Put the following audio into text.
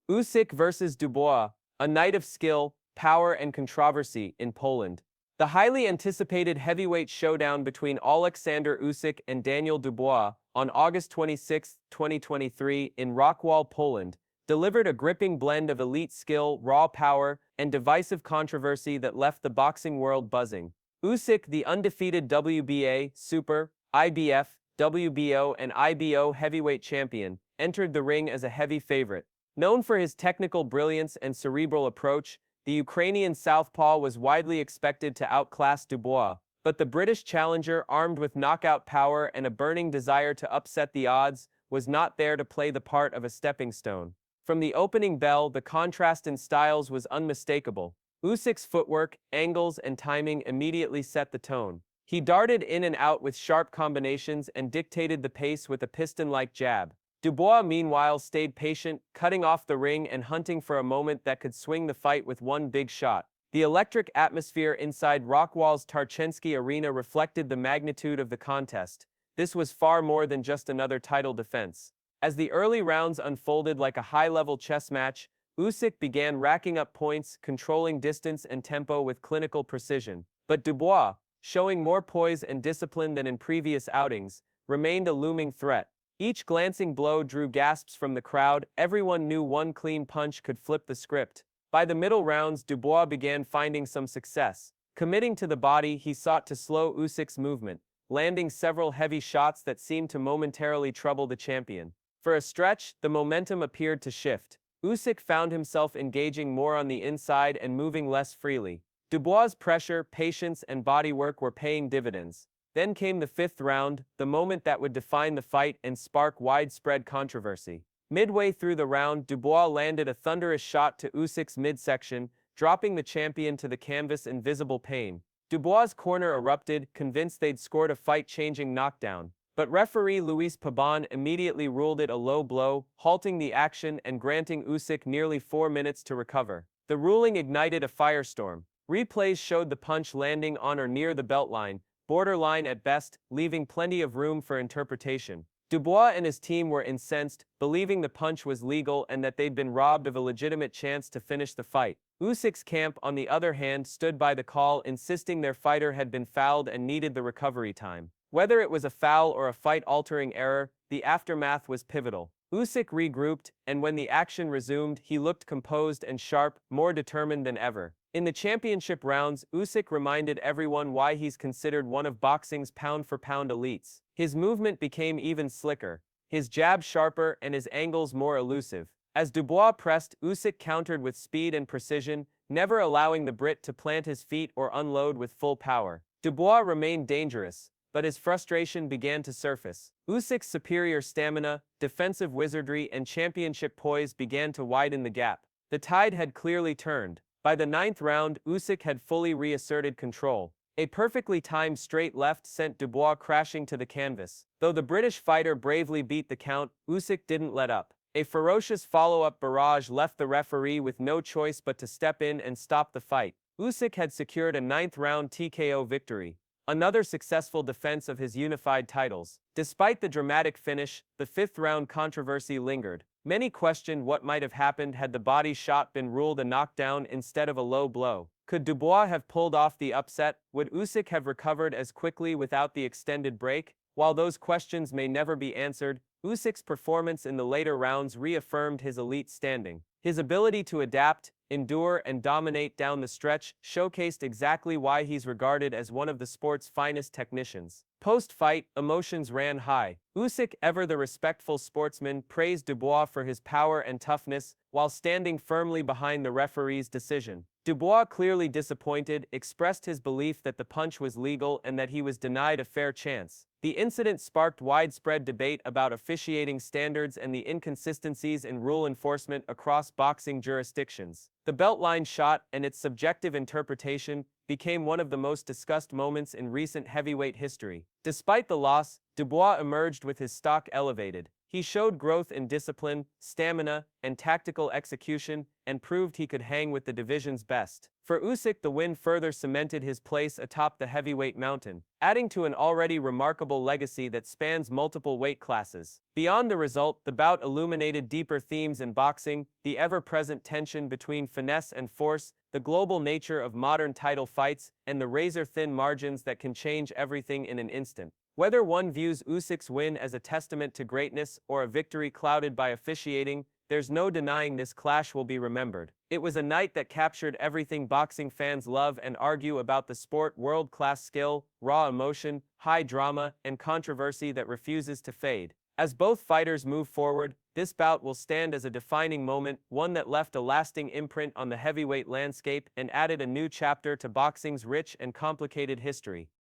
Usyk versus Dubois, a night of skill, power, and controversy in Poland. The highly anticipated heavyweight showdown between Oleksandr Usyk and Daniel Dubois on August 26, 2023 in Rockwall, Poland, delivered a gripping blend of elite skill, raw power, and divisive controversy that left the boxing world buzzing. Usyk, the undefeated WBA, Super, IBF, WBO, and IBO heavyweight champion, entered the ring as a heavy favorite. Known for his technical brilliance and cerebral approach, the Ukrainian southpaw was widely expected to outclass Dubois, but the British challenger, armed with knockout power and a burning desire to upset the odds, was not there to play the part of a stepping stone. From the opening bell, the contrast in styles was unmistakable. Usyk's footwork, angles, and timing immediately set the tone. He darted in and out with sharp combinations and dictated the pace with a piston-like jab. Dubois, meanwhile, stayed patient, cutting off the ring and hunting for a moment that could swing the fight with one big shot. The electric atmosphere inside Rockwall's Tarczynski Arena reflected the magnitude of the contest. This was far more than just another title defense. As the early rounds unfolded like a high-level chess match, Usyk began racking up points, controlling distance and tempo with clinical precision. But Dubois, showing more poise and discipline than in previous outings, remained a looming threat. Each glancing blow drew gasps from the crowd. Everyone knew one clean punch could flip the script. By the middle rounds, Dubois began finding some success. Committing to the body, he sought to slow Usyk's movement, landing several heavy shots that seemed to momentarily trouble the champion. For a stretch, the momentum appeared to shift. Usyk found himself engaging more on the inside and moving less freely. Dubois' pressure, patience, and bodywork were paying dividends. Then came the fifth round, the moment that would define the fight and spark widespread controversy. Midway through the round, Dubois landed a thunderous shot to Usyk's midsection, dropping the champion to the canvas in visible pain. Dubois' corner erupted, convinced they'd scored a fight-changing knockdown. But referee Luis Pabon immediately ruled it a low blow, halting the action and granting Usyk nearly 4 minutes to recover. The ruling ignited a firestorm. Replays showed the punch landing on or near the beltline, borderline at best, leaving plenty of room for interpretation. Dubois and his team were incensed, believing the punch was legal and that they'd been robbed of a legitimate chance to finish the fight. Usyk's camp, on the other hand, stood by the call, insisting their fighter had been fouled and needed the recovery time. Whether it was a foul or a fight-altering error, the aftermath was pivotal. Usyk regrouped, and when the action resumed, he looked composed and sharp, more determined than ever. In the championship rounds, Usyk reminded everyone why he's considered one of boxing's pound-for-pound elites. His movement became even slicker, his jab sharper and his angles more elusive. As Dubois pressed, Usyk countered with speed and precision, never allowing the Brit to plant his feet or unload with full power. Dubois remained dangerous, but his frustration began to surface. Usyk's superior stamina, defensive wizardry, and championship poise began to widen the gap. The tide had clearly turned. By the ninth round, Usyk had fully reasserted control. A perfectly timed straight left sent Dubois crashing to the canvas. Though the British fighter bravely beat the count, Usyk didn't let up. A ferocious follow-up barrage left the referee with no choice but to step in and stop the fight. Usyk had secured a ninth-round TKO victory, another successful defense of his unified titles. Despite the dramatic finish, the fifth-round controversy lingered. Many questioned what might have happened had the body shot been ruled a knockdown instead of a low blow. Could Dubois have pulled off the upset? Would Usyk have recovered as quickly without the extended break? While those questions may never be answered, Usyk's performance in the later rounds reaffirmed his elite standing. His ability to adapt, endure, and dominate down the stretch showcased exactly why he's regarded as one of the sport's finest technicians. Post-fight, emotions ran high. Usyk, ever the respectful sportsman, praised Dubois for his power and toughness, while standing firmly behind the referee's decision. Dubois, clearly disappointed, expressed his belief that the punch was legal and that he was denied a fair chance. The incident sparked widespread debate about officiating standards and the inconsistencies in rule enforcement across boxing jurisdictions. The beltline shot and its subjective interpretation became one of the most discussed moments in recent heavyweight history. Despite the loss, Dubois emerged with his stock elevated. He showed growth in discipline, stamina, and tactical execution, and proved he could hang with the division's best. For Usyk, the win further cemented his place atop the heavyweight mountain, adding to an already remarkable legacy that spans multiple weight classes. Beyond the result, the bout illuminated deeper themes in boxing: the ever-present tension between finesse and force, the global nature of modern title fights, and the razor-thin margins that can change everything in an instant. Whether one views Usyk's win as a testament to greatness or a victory clouded by officiating, there's no denying this clash will be remembered. It was a night that captured everything boxing fans love and argue about the sport: world-class skill, raw emotion, high drama, and controversy that refuses to fade. As both fighters move forward, this bout will stand as a defining moment, one that left a lasting imprint on the heavyweight landscape and added a new chapter to boxing's rich and complicated history.